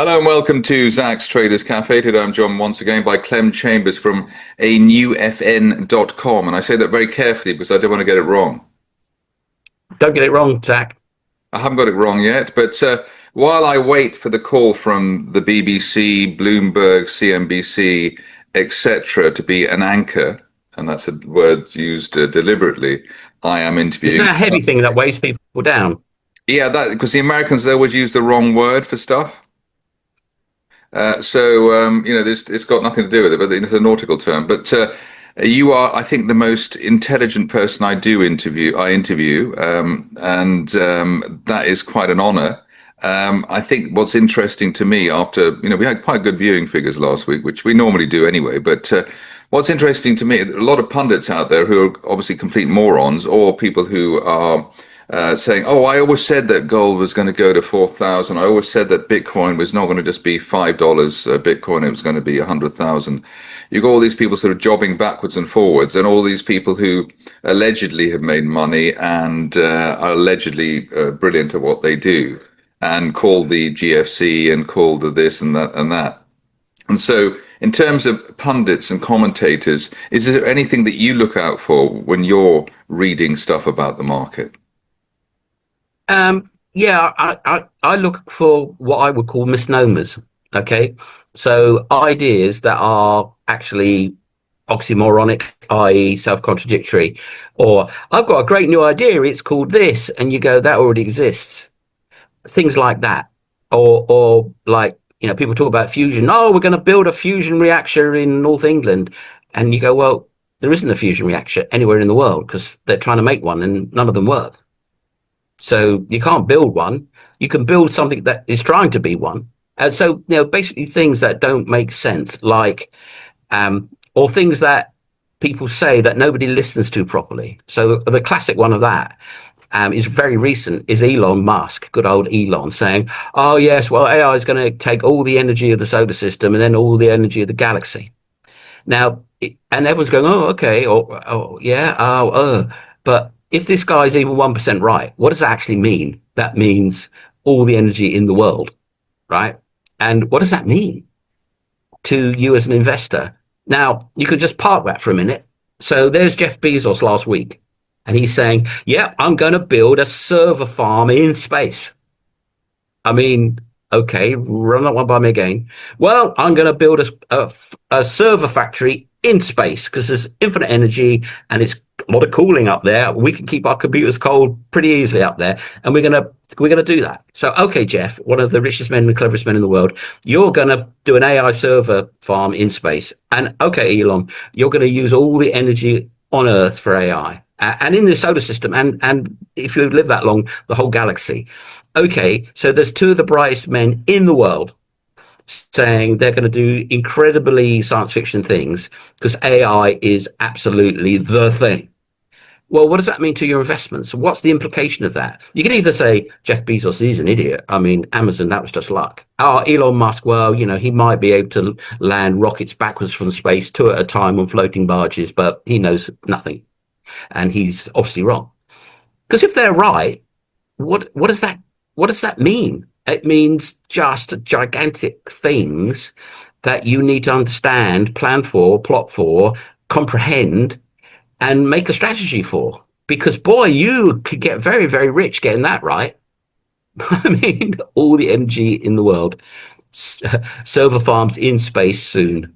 Hello and welcome to Zak's Traders Cafe. Today I'm joined once again by Clem Chambes from a newfn.com. And I say that very carefully because I don't want to get it wrong. Don't get it wrong, Zach. I haven't got it wrong yet, but while I wait for the call from the BBC, Bloomberg, CNBC, etc., to be an anchor, and that's a word used deliberately, I am Isn't interviewing. that a heavy thing that weighs people down? Yeah, that because the Americans they always use the wrong word for stuff. So this it's got nothing to do with it, but it's a nautical term. But you are, I think, the most intelligent person I interview, and that is quite an honour. I think what's interesting to me after, we had quite good viewing figures last week, which we normally do anyway. But what's interesting to me, a lot of pundits out there who are obviously complete morons, or people who are saying, "Oh, I always said that gold was going to go to 4,000. I always said that Bitcoin was not going to just be $5 Bitcoin; it was going to be 100,000." You got all these people sort of jobbing backwards and forwards, and all these people who allegedly have made money and are allegedly brilliant at what they do, and called the GFC and called the this and that and that. And so, in terms of pundits and commentators, is there anything that you look out for when you're reading stuff about the market? I look for what I would call misnomers. Okay, so ideas that are actually oxymoronic, i.e., self-contradictory, or I've got a great new idea. It's called this, and you go, that already exists. Things like that, or like people talk about fusion. Oh, we're going to build a fusion reactor in North England, and you go, well, there isn't a fusion reactor anywhere in the world because they're trying to make one, and none of them work. So you can't build one. You can build something that is trying to be one. And so, basically things that don't make sense, like, or things that people say that nobody listens to properly. So the classic one of that is very recent, is Elon Musk, good old Elon, saying, oh, yes, well, AI is going to take all the energy of the solar system and then all the energy of the galaxy. Now, and everyone's going, oh, okay, or oh, yeah, but if this guy's even 1% right, what does that actually mean? That means all the energy in the world, right? And what does that mean to you as an investor? Now, you could just park that for a minute. So there's Jeff Bezos last week, and he's saying, yeah, I'm going to build a server farm in space. I mean, okay, run that one by me again. Well, I'm going to build a server factory in space because there's infinite energy and it's a lot of cooling up there. We can keep our computers cold pretty easily up there, and we're gonna do that. So, okay, Jeff, one of the richest men and cleverest men in the world, you're gonna do an AI server farm in space, and okay, Elon, you're gonna use all the energy on Earth for AI. And in the solar system, and if you live that long, the whole galaxy. Okay, so there's two of the brightest men in the world saying they're going to do incredibly science fiction things because AI is absolutely the thing. Well, what does that mean to your investments? What's the implication of that? You can either say Jeff Bezos is an idiot. I mean, Amazon, that was just luck. Oh, Elon Musk, well, he might be able to land rockets backwards from space, two at a time on floating barges, but he knows nothing. And he's obviously wrong. Because if they're right, what does that mean? It means just gigantic things that you need to understand, plan for, plot for, comprehend, and make a strategy for. Because boy, you could get very, very rich getting that right. I mean, all the energy in the world, server farms in space soon.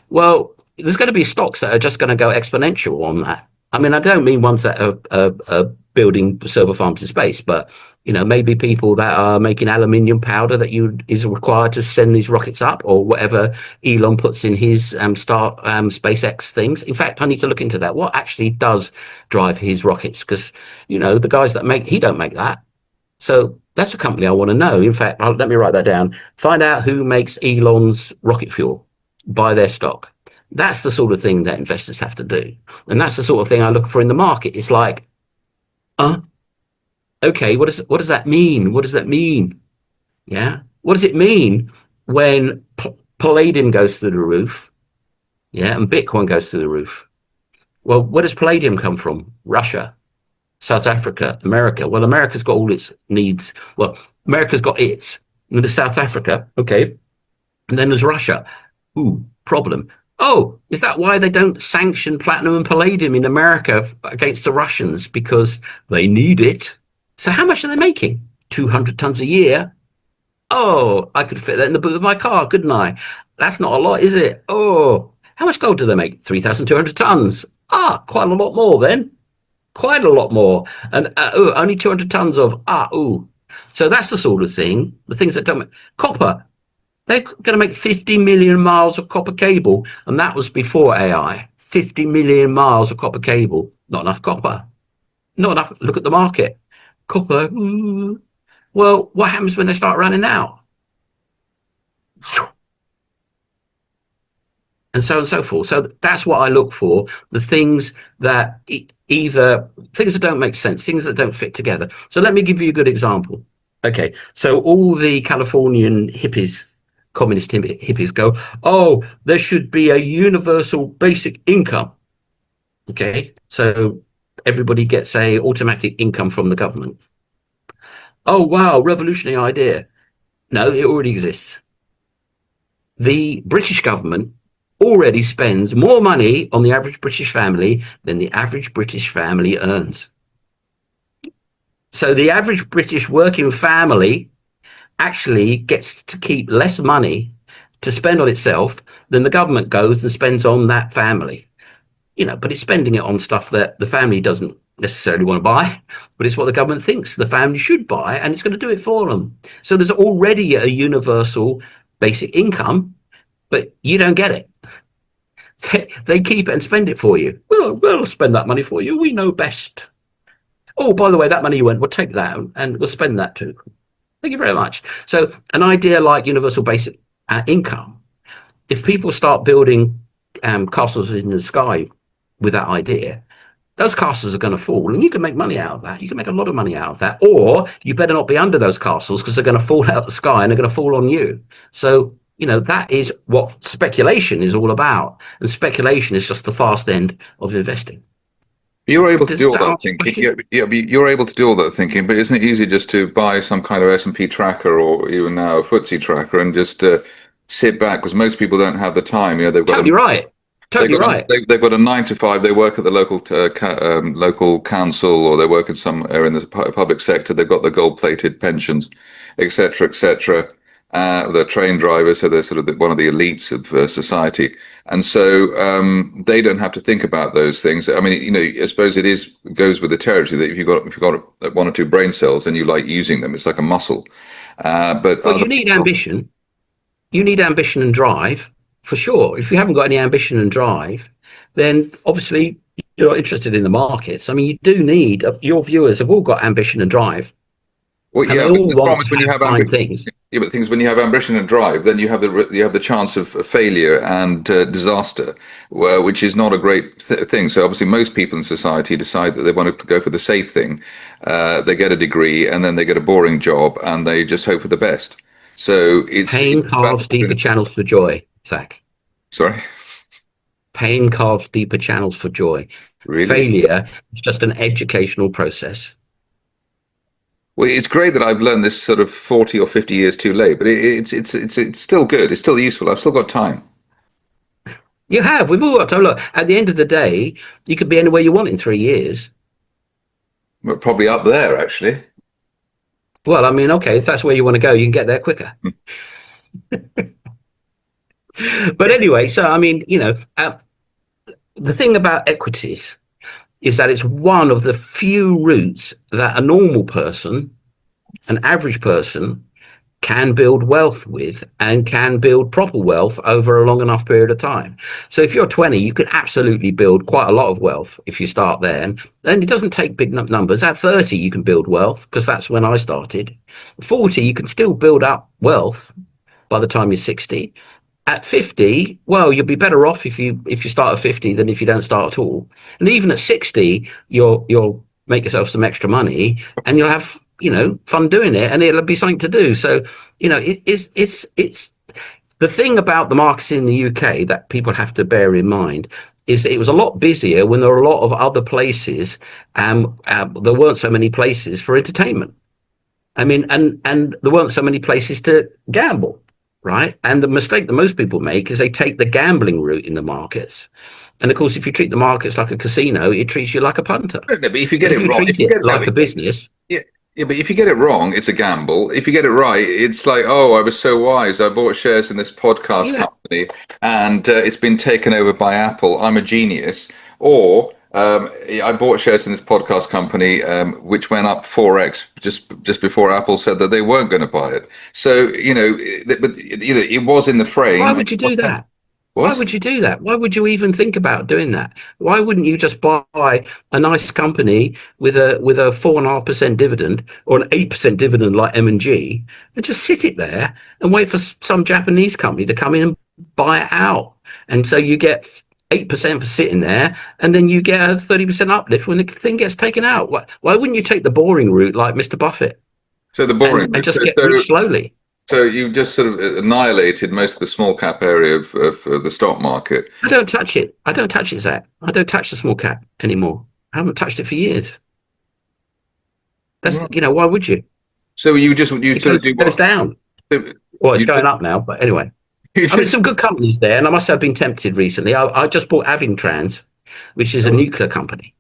Well, there's going to be stocks that are just going to go exponential on that. I mean, I don't mean ones that are building server farms in space, but maybe people that are making aluminium powder that is required to send these rockets up, or whatever Elon puts in his SpaceX things. In fact, I need to look into that. What actually does drive his rockets? Because the guys that he don't make that. So that's a company I want to know. In fact, let me write that down. Find out who makes Elon's rocket fuel. Buy their stock. That's the sort of thing that investors have to do. And that's the sort of thing I look for in the market. It's like, okay, what does that mean? What does that mean? Yeah. What does it mean when palladium goes through the roof? Yeah. And Bitcoin goes through the roof. Well, where does palladium come from? Russia, South Africa, America. Well, America's got all its needs. Well, America's got its. And there's South Africa, okay. And then there's Russia. Ooh, problem. Oh, is that why they don't sanction platinum and palladium in America against the Russians? Because they need it. So how much are they making? 200 tons a year. Oh, I could fit that in the boot of my car, couldn't I? That's not a lot, is it? Oh, how much gold do they make? 3,200 tons. Ah, quite a lot more then. Quite a lot more. And only 200 tons of, So that's the sort of thing, the things that don't, copper. They're going to make 50 million miles of copper cable. And that was before AI. 50 million miles of copper cable. Not enough copper. Not enough. Look at the market. Copper. Ooh. Well, what happens when they start running out? And so on and so forth. So that's what I look for. The things that either things that don't make sense, things that don't fit together. So let me give you a good example. Okay. So all the Californian hippies, communist hippies go, oh, there should be a universal basic income. Okay. So everybody gets a automatic income from the government. Oh, wow. Revolutionary idea. No, it already exists. The British government already spends more money on the average British family than the average British family earns. So the average British working family actually gets to keep less money to spend on itself than the government goes and spends on that family. But it's spending it on stuff that the family doesn't necessarily want to buy, but it's what the government thinks the family should buy, and it's going to do it for them. So there's already a universal basic income, but you don't get it. They keep it and spend it for you. We'll spend that money for you. We know best. Oh, by the way, that money you went, we'll take that and we'll spend that too. Thank you very much. So an idea like universal basic income, if people start building castles in the sky with that idea, those castles are going to fall, and you can make money out of that. You can make a lot of money out of that. Or you better not be under those castles, because they're going to fall out of the sky and they're going to fall on you. So, that is what speculation is all about. And speculation is just the fast end of investing. You're able to do all that thinking. You're able to do all that thinking, but isn't it easy just to buy some kind of S&P tracker, or even now a FTSE tracker, and just sit back? Because most people don't have the time. They've got totally right. Totally right. They've got a 9 to 5. They work at the local council, or they work in somewhere in the public sector. They've got the gold-plated pensions, etc., etc. They're train drivers, so they're sort of one of the elites of society, and so they don't have to think about those things. I mean, I suppose it goes with the territory that if you've got one or two brain cells and you like using them, it's like a muscle. But you need ambition. You need ambition and drive, for sure. If you haven't got any ambition and drive, then obviously you're not interested in the markets. I mean, you do need your viewers have all got ambition and drive. Well, yeah, but the problem is when you have things. Yeah, but the thing is, when you have ambition and drive, then you have the chance of failure and disaster, which is not a great thing. So obviously, most people in society decide that they want to go for the safe thing. They get a degree, and then they get a boring job, and they just hope for the best. So pain carves deeper channels for joy, Zach. Sorry. Pain carves deeper channels for joy. Really? Failure is just an educational process. Well, it's great that I've learned this sort of 40 or 50 years too late, but it's still good. It's still useful. I've still got time. You have. We've all got time. Look, at the end of the day, you could be anywhere you want in 3 years. We're probably up there, actually. Well, I mean, okay, if that's where you want to go, you can get there quicker. But anyway, so, I mean, the thing about equities is that it's one of the few routes that a normal person, an average person, can build wealth with, and can build proper wealth over a long enough period of time. So if you're 20, you can absolutely build quite a lot of wealth if you start there. And it doesn't take big numbers. At 30, you can build wealth, because that's when I started. 40, you can still build up wealth by the time you're 60. At 50, well, you'll be better off if you start at 50 than if you don't start at all. And even at 60, you'll make yourself some extra money, and you'll have fun doing it, and it'll be something to do. So it's the thing about the markets in the UK that people have to bear in mind is that it was a lot busier when there were a lot of other places, and there weren't so many places for entertainment. I mean, and there weren't so many places to gamble, right? And the mistake that most people make is they take the gambling route in the markets. And of course, if you treat the markets like a casino, it treats you like a punter. No, but if you But get if it you wrong, treat if you get it it, no, like a business, yeah, yeah, but if you get it wrong, it's a gamble. If you get it right, it's like, oh, I was so wise. I bought shares in this podcast yeah, company, and it's been taken over by Apple. I'm a genius. Or I bought shares in this podcast company, which went up 4x just before Apple said that they weren't going to buy it. So but it was in the why frame. would you do that? Why What? would you do that? Why would you even think about doing that? Why wouldn't you just buy a nice company with a 4.5% dividend or an 8% dividend like M&G and just sit it there and wait for some Japanese company to come in and buy it out? And so you get 8% for sitting there, and then you get a 30% uplift when the thing gets taken out. Why wouldn't you take the boring route like Mr. Buffett So the boring and bit. just get rich slowly? So you just sort of annihilated most of the small cap area of the stock market. I don't touch it. I don't touch it, Zach. I don't touch the small cap anymore. I haven't touched it for years. That's, Right. why would you? So you It sort of do goes what down. Well, it's you going up now, but anyway. you I mean, just some good companies there, and I must have been tempted recently. I just bought Avingtrans, which is a nuclear company,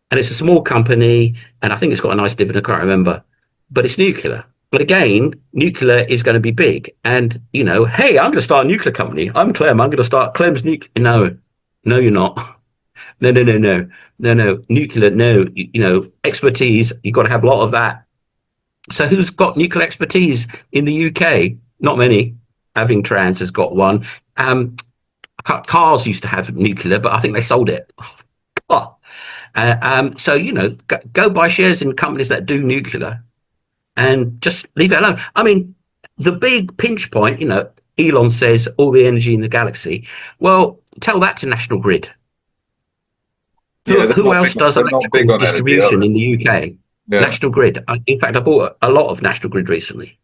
and it's a small company, and I think it's got a nice dividend. I can't remember, but it's nuclear. But again, nuclear is going to be big, and hey, I'm going to start a nuclear company. I'm Clem. I'm going to start Clem's nuclear. No, no, you're not. No, no, no, no, no, no. Nuclear, no. Expertise. You've got to have a lot of that. So who's got nuclear expertise in the UK? Not many. Avingtrans has got one. Cars used to have nuclear, but I think they sold it. Oh. So go buy shares in companies that do nuclear and just leave it alone. I mean, the big pinch point, Elon says all the energy in the galaxy. Well, tell that to National Grid. yeah, Who else does they're not big electrical on energy, are distribution in the UK? they? Yeah. National Grid. In fact, I bought a lot of National Grid recently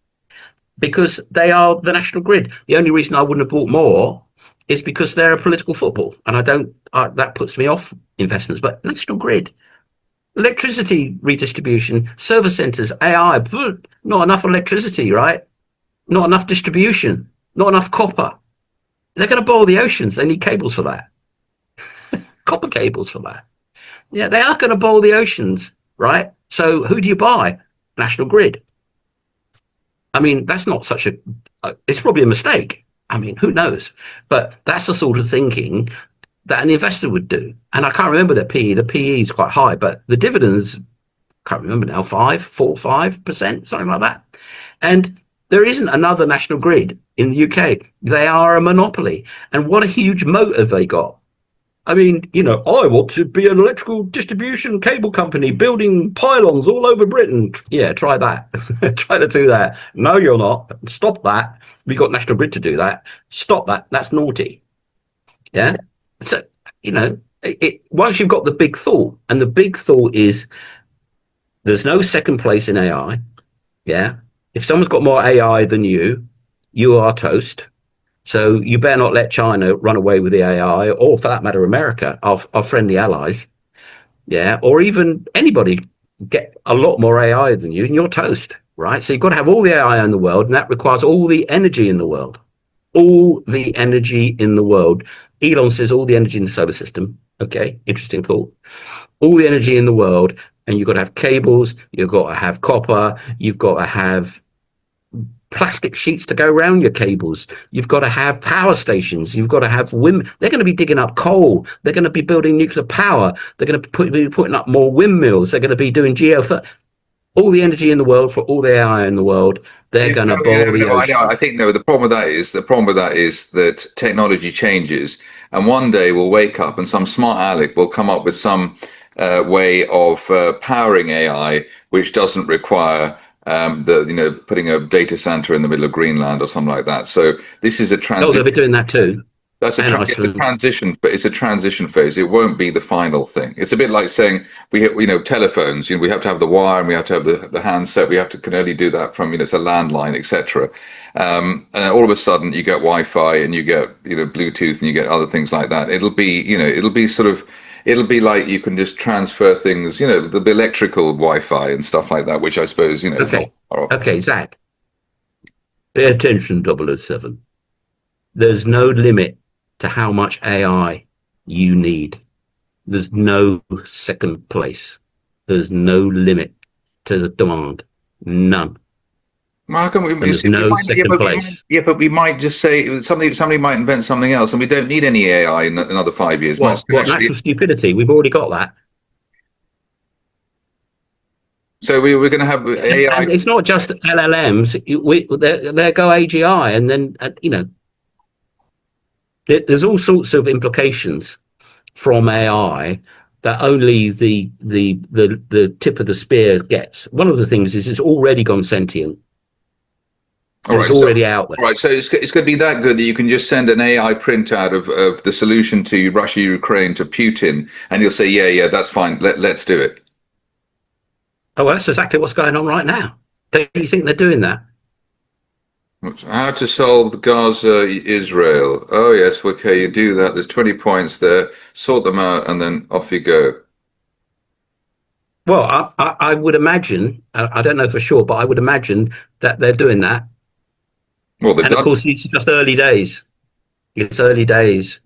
because they are the National Grid. The only reason I wouldn't have bought more is because they're a political football, and I don't. That puts me off investments. But National Grid, electricity redistribution, server centers, AI, not enough electricity, right? Not enough distribution, not enough copper. They're going to boil the oceans. They need cables for that, copper cables for that. Yeah, they are going to boil the oceans, right? So who do you buy? National Grid. I mean, that's not such a. It's probably a mistake. I mean, who knows? But that's the sort of thinking that an investor would do. And I can't remember the PE. The PE is quite high, but the dividends, I can't remember now, 5%, something like that. And there isn't another National Grid in the UK. They are a monopoly. And what a huge moat have they got? I mean, I want to be an electrical distribution cable company building pylons all over Britain. Yeah, try that. Try to do that. No, you're not. Stop that. We got National Grid to do that. Stop that. That's naughty. Yeah. So, once you've got the big thought, and the big thought is there's no second place in AI. Yeah. If someone's got more AI than you are toast. So you better not let China run away with the AI, or for that matter, America, our friendly allies. Yeah. Or even anybody get a lot more AI than you, and you're toast, right? So you've got to have all the AI in the world, and that requires all the energy in the world. All the energy in the world. Elon says all the energy in the solar system. Okay, interesting thought. All the energy in the world, and you've got to have cables, you've got to have copper, you've got to have plastic sheets to go around your cables. You've got to have power stations. You've got to have wind. They're going to be digging up coal. They're going to be building nuclear power. They're going to be putting up more windmills. They're going to be doing geothermal. All the energy in the world for all the AI in the world. They're going to boil the ocean. I think no. The problem with that is that technology changes, and one day we'll wake up and some smart aleck will come up with some way of powering AI, which doesn't require putting a data center in the middle of Greenland or something like that. So this is a transition. Oh, they'll be doing that too. That's a transition, but it's a transition phase. It won't be the final thing. It's a bit like saying telephones. We have to have the wire and we have to have the handset. We can only do that from it's a landline, etc. And all of a sudden you get Wi-Fi and you get Bluetooth and you get other things like that. It'll be sort of it'll be like you can just transfer things, there'll be electrical Wi-Fi and stuff like that, which I suppose, is not Okay. far off. Okay, Zach, pay attention, 007. There's no limit to how much AI you need. There's no second place. There's no limit to the demand. None. Well, how come And there's no second place. but we might just say somebody might invent something else, and we don't need any AI in another 5 years. What natural stupidity? We've already got that. So we're going to have AI. And it's not just LLMs. There go AGI, and then there's all sorts of implications from AI that only the tip of the spear gets. One of the things is it's already gone sentient. It's already out there. All right, so it's going to be that good that you can just send an AI printout of the solution to Russia, Ukraine to Putin, and he'll say, yeah, that's fine. Let's do it. Oh, well, that's exactly what's going on right now. Don't you think they're doing that? How to solve the Gaza Israel? Oh yes, okay, you do that. There's 20 points there. Sort them out, and then off you go. Well, I would imagine. I don't know for sure, but I would imagine that they're doing that. Well, and of course, it's just early days. It's early days,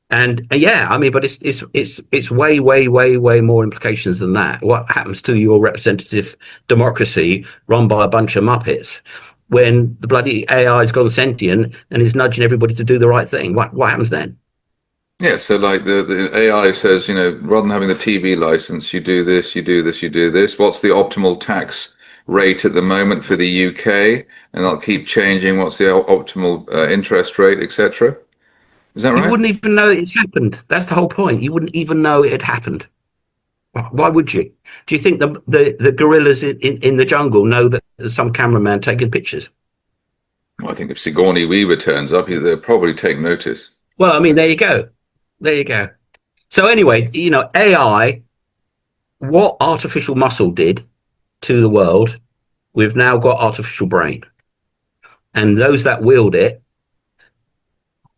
and yeah, I mean, but it's way more implications than that. What happens to your representative democracy run by a bunch of muppets when the bloody AI has gone sentient and is nudging everybody to do the right thing? What happens then? Yeah, so like the AI says, rather than having the TV license, you do this, you do this, you do this. What's the optimal tax rate at the moment for the UK? And that'll keep changing. What's the optimal interest rate, etc. Is that right? You wouldn't even know it's happened. That's the whole point. You wouldn't even know it had happened. Why would you? Do you think the gorillas in the jungle know that there's some cameraman taking pictures? Well, I think if Sigourney Weaver turns up, they'll probably take notice. Well, I mean, there you go. There you go. So anyway, AI, what artificial muscle did to the world, we've now got artificial brain. And those that wield it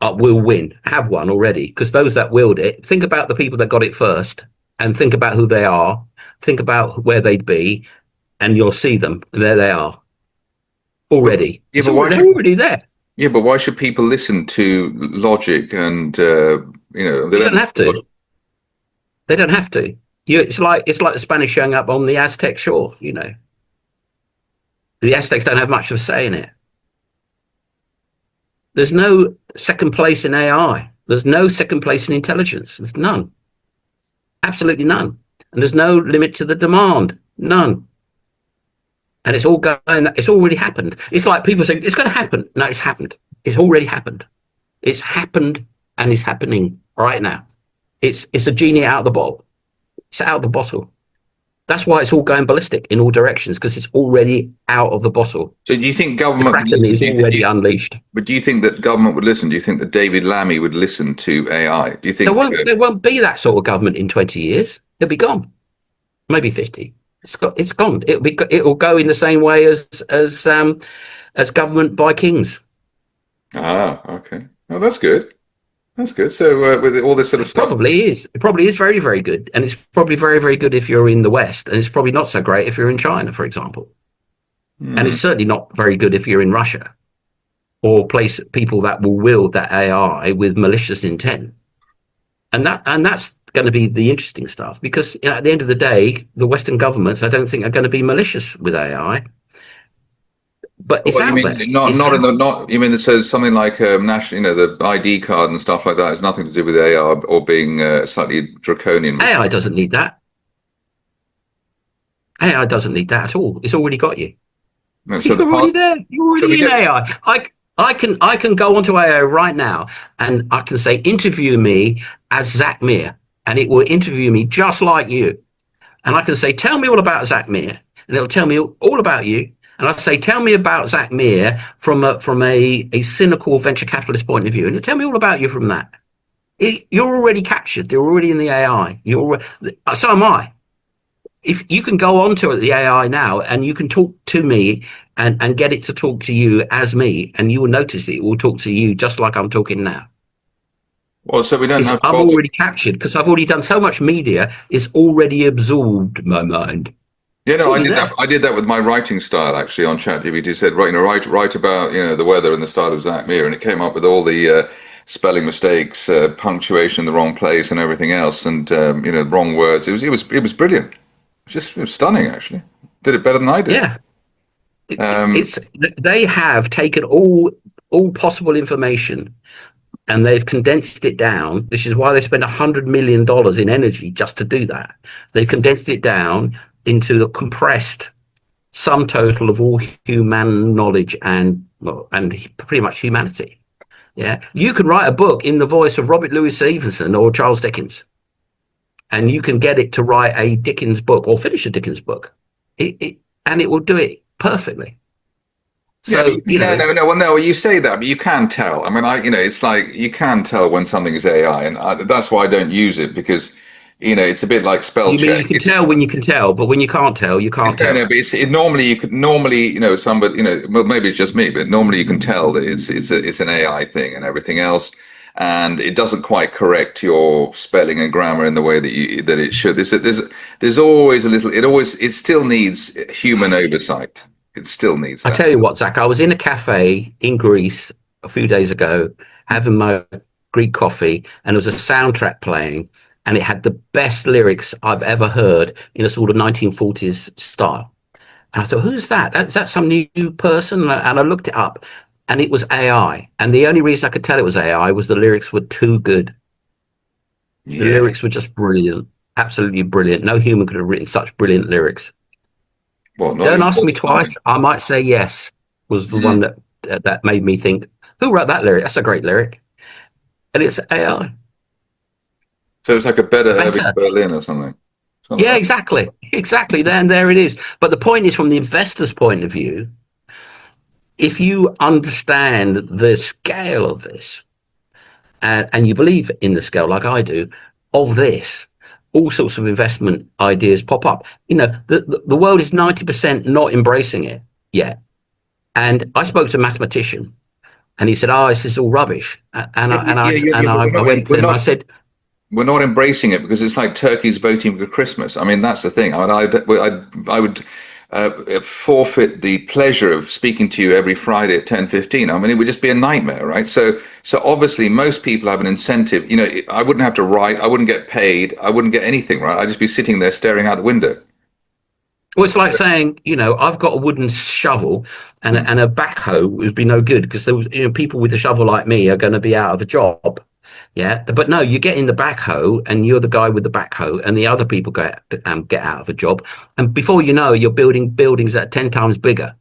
will win, have won already, because those that wield it, think about the people that got it first and think about who they are, think about where they'd be, and you'll see them. There they are already. Yeah, they're already there. Yeah, but why should people listen to logic and, they don't have to. They don't have to. It's like the Spanish showing up on the Aztec shore, The Aztecs don't have much of a say in it. There's no second place in AI. There's no second place in intelligence. There's none. Absolutely none. And there's no limit to the demand. None. And it's all going, it's already happened. It's like people saying, it's going to happen. No, it's happened. It's already happened. It's happened and it's happening right now. It's a genie out of the bottle. It's out of the bottle. That's why it's all going ballistic in all directions, because it's already out of the bottle. So do you think government is already unleashed? But do you think that government would listen? Do you think that David Lammy would listen to AI? Do you think there won't be that sort of government in 20 years? It'll be gone. Maybe 50. It's gone. It'll go in the same way as government by kings. Ah, okay. Oh, that's good. That's good. So with all this sort of stuff, it probably is very, very good, and it's probably very, very good if you're in the West, and it's probably not so great if you're in China, for example. And it's certainly not very good if you're in Russia, or people that will wield that AI with malicious intent. And that's going to be the interesting stuff, because at the end of the day, the Western governments, I don't think, are going to be malicious with AI. But it's out there. You mean it says something like national, the ID card and stuff like that has nothing to do with AI or being slightly draconian. AI doesn't need that. AI doesn't need that at all. It's already got you. No, so you're already there. You're already in AI. I can go onto AI right now and I can say, interview me as Zak Mir, and it will interview me just like you. And I can say, tell me all about Zak Mir, and it'll tell me all about you. And I say, tell me about Zak Mir from a cynical venture capitalist point of view, and tell me all about you from that. You're already captured. You're already in the AI. So am I. If you can go onto the AI now and you can talk to me and get it to talk to you as me, and you will notice it will talk to you just like I'm talking now. Well, so we don't have to I'm bother. already captured because I've already done so much media. It's already absorbed my mind. Yeah, It's no, I already did that. there. I did that with my writing style actually on ChatGPT. Said, right, write about the weather in the style of Zak Mir, and it came up with all the spelling mistakes, punctuation in the wrong place, and everything else, and wrong words. It was brilliant. It was stunning actually. Did it better than I did. Yeah, Um, it's they have taken all possible information and they've condensed it down. This is why they spend $100 million in energy just to do that. They've condensed it down into the compressed sum total of all human knowledge and pretty much humanity. Yeah, you can write a book in the voice of Robert Louis Stevenson or Charles Dickens, and you can get it to write a Dickens book or finish a Dickens book. And it will do it perfectly. Yeah, So no, no, no. Well, no, you say that, but you can tell. I mean, it's like you can tell when something is AI, and that's why I don't use it because, it's a bit like spell you mean you check. can tell when you can tell, but when you can't tell, you can't No, no, tell. but normally you could normally, somebody, well, maybe it's just me, but normally you can tell that it's an AI thing and everything else, and it doesn't quite correct your spelling and grammar in the way that it should. There's always a little. It still needs human oversight. It still needs I that. tell you what, Zach, I was in a cafe in Greece a few days ago having my Greek coffee, and there was a soundtrack playing, and it had the best lyrics I've ever heard in a sort of 1940s style. And I thought, who's that? Is that some new person? And I looked it up, and it was AI. And the only reason I could tell it was AI was the lyrics were too good. The Yeah. lyrics were just brilliant, absolutely brilliant. No human could have written such brilliant lyrics. Well, not Don't even ask Paul me McCartney. twice. I might say yes. Was the one Mm. that made me think, who wrote that lyric? That's a great lyric, and it's AI. So it's like a better Irving Better. Berlin or something. Something Yeah, like exactly, exactly. There it is. But the point is, from the investor's point of view, if you understand the scale of this, and you believe in the scale like I do of this, all sorts of investment ideas pop up. The world is 90% not embracing it yet. And I spoke to a mathematician, and he said, "Oh, this is all rubbish." And yeah, yeah, yeah, yeah, but I went to him. I said, we're not embracing it because it's like turkeys voting for Christmas. I mean, that's the thing. I would forfeit the pleasure of speaking to you every Friday at 10:15. I mean, it would just be a nightmare, right? So obviously, most people have an incentive. I wouldn't have to write. I wouldn't get paid. I wouldn't get anything, right? I'd just be sitting there staring out the window. "Well, it's like saying, I've got a wooden shovel, and Mm. a backhoe would be no good because there was, people with a shovel like me are going to be out of a job." Yeah, but no, you get in the backhoe, and you're the guy with the backhoe, and the other people get out of a job, and before you know, you're building buildings that are 10 times bigger,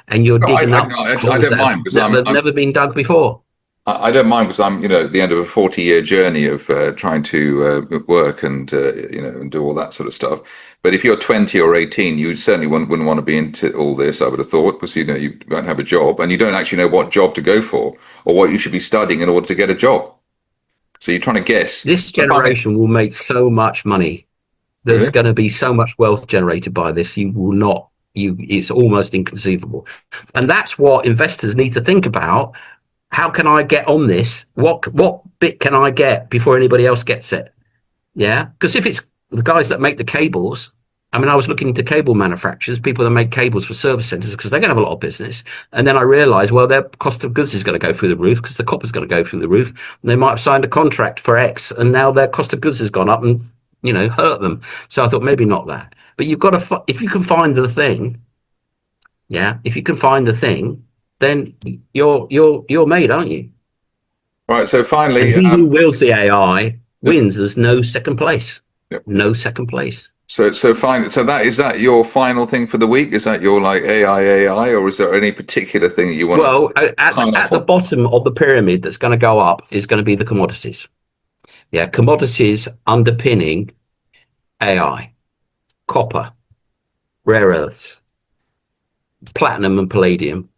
and you're No, digging up no, I holes don't that have mind because never been dug before. I don't mind because I'm, at the end of a 40-year journey of trying to work and, and do all that sort of stuff. But if you're 20 or 18, you certainly wouldn't want to be into all this, I would have thought, because, you won't have a job and you don't actually know what job to go for or what you should be studying in order to get a job. So you're trying to guess. This I find it generation will make so much money. There's really. going to be so much wealth generated by this. You will not. It's almost inconceivable, and that's what investors need to think about. How can I get on this? What bit can I get before anybody else gets it? Yeah, because if it's the guys that make the cables, I mean, I was looking into cable manufacturers, people that make cables for service centers, because they're going to have a lot of business. And then I realized, well, their cost of goods is going to go through the roof because the copper's going to go through the roof. And they might have signed a contract for X, and now their cost of goods has gone up and hurt them. So I thought maybe not that, but you've got to if you can find the thing, yeah, if you can find the thing, then you're made, aren't you? All right. So And finally, he who wields the AI yeah, wins. There's no second place. yeah. No second place. So that your final thing for the week? Is that your like AI, or is there any particular thing that you want to Well, sign off at the on? bottom of the pyramid that's going to go up is going to be the commodities. Yeah, commodities underpinning AI, copper, rare earths, platinum and palladium.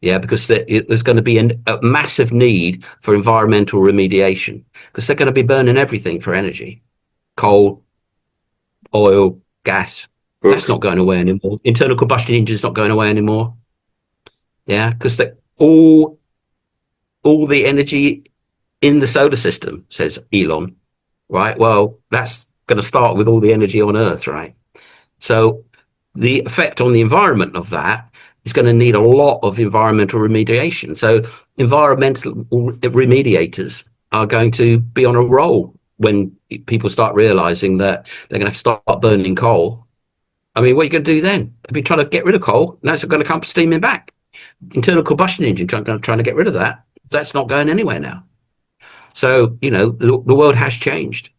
Yeah, because there's going to be a massive need for environmental remediation because they're going to be burning everything for energy, coal, oil, gas. That's Books. not going away anymore. Internal combustion engines not going away anymore. Yeah, because all the energy in the solar system, says Elon. Right. Well, that's going to start with all the energy on Earth, right? So the effect on the environment of that is going to need a lot of environmental remediation. So environmental remediators are going to be on a roll when people start realizing that they're going to have to start burning coal. I mean, what are you going to do then? I've been trying to get rid of coal. Now it's going to come steaming back. Internal combustion engine trying to get rid of that. That's not going anywhere now. So, the world has changed.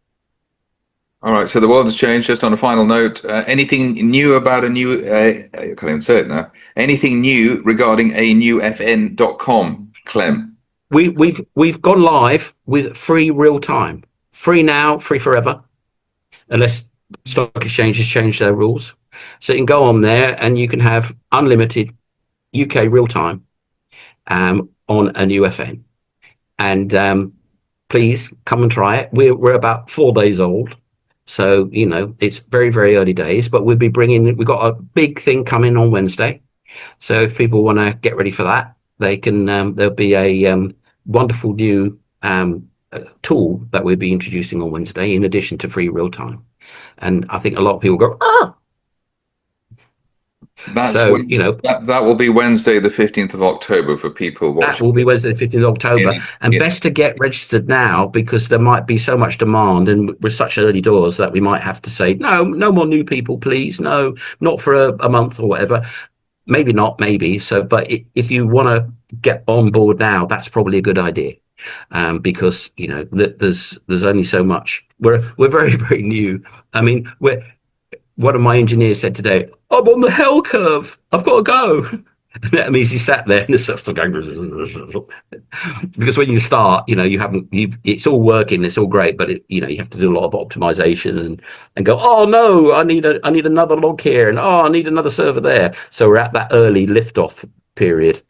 All right, so the world has changed. Just on a final note, anything new about a new, I can't even say it now, anything new regarding a new fn.com, Clem? We've gone live with free real time. Free now, free forever, unless stock exchanges change their rules. So you can go on there and you can have unlimited UK real time on a new FN. And please come and try it. We're about 4 days old. So, it's very, very early days, but we've got a big thing coming on Wednesday. So if people want to get ready for that, they can, there'll be a wonderful new tool that we'll be introducing on Wednesday in addition to free real time. And I think a lot of people go, ah! That will be Wednesday, the 15th of October for people watching. That will be Wednesday, the 15th of October. And best to get registered now because there might be so much demand and we're such early doors that we might have to say, no more new people, please. No, not for a month or whatever. Maybe not, maybe. So, but if you want to get on board now, that's probably a good idea. Because, there's only so much. We're very, very new. I mean, one of my engineers said today, I'm on the hell curve. I've got to go. And that means he sat there and the stuff's going because when you start, it's all working, it's all great, but you have to do a lot of optimization and go, oh no, I need another log here, and I need another server there. So we're at that early liftoff period.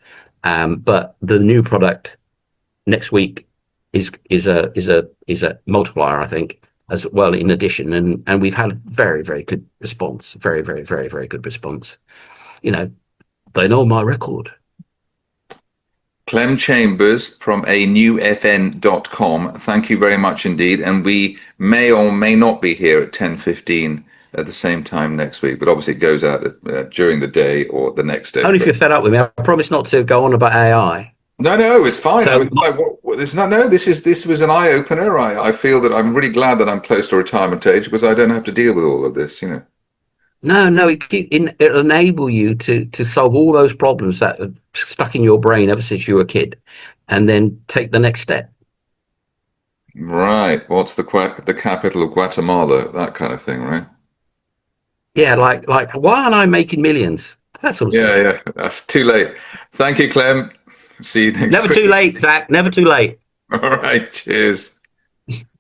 But the new product next week is a multiplier, I think, as well, in addition, and we've had very, very good response. Very, very, very, very good response. They know my record. Clem Chambes from anewfn.com. Thank you very much indeed. And we may or may not be here at 10:15 at the same time next week, but obviously it goes out during the day or the next day. Only if you're fed up with me. I promise not to go on about AI. No, it's fine. So, this was an eye opener. I feel that I'm really glad that I'm close to retirement age because I don't have to deal with all of this. No, it'll enable you to solve all those problems that are stuck in your brain ever since you were a kid, and then take the next step. Right. What's the capital of Guatemala? That kind of thing, right? Yeah, like why aren't I making millions? That sort of stuff. Yeah. That's too late. Thank you, Clem. See you next week. Never too late, Zach. Never too late. All right. Cheers.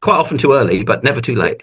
Quite often too early, but never too late.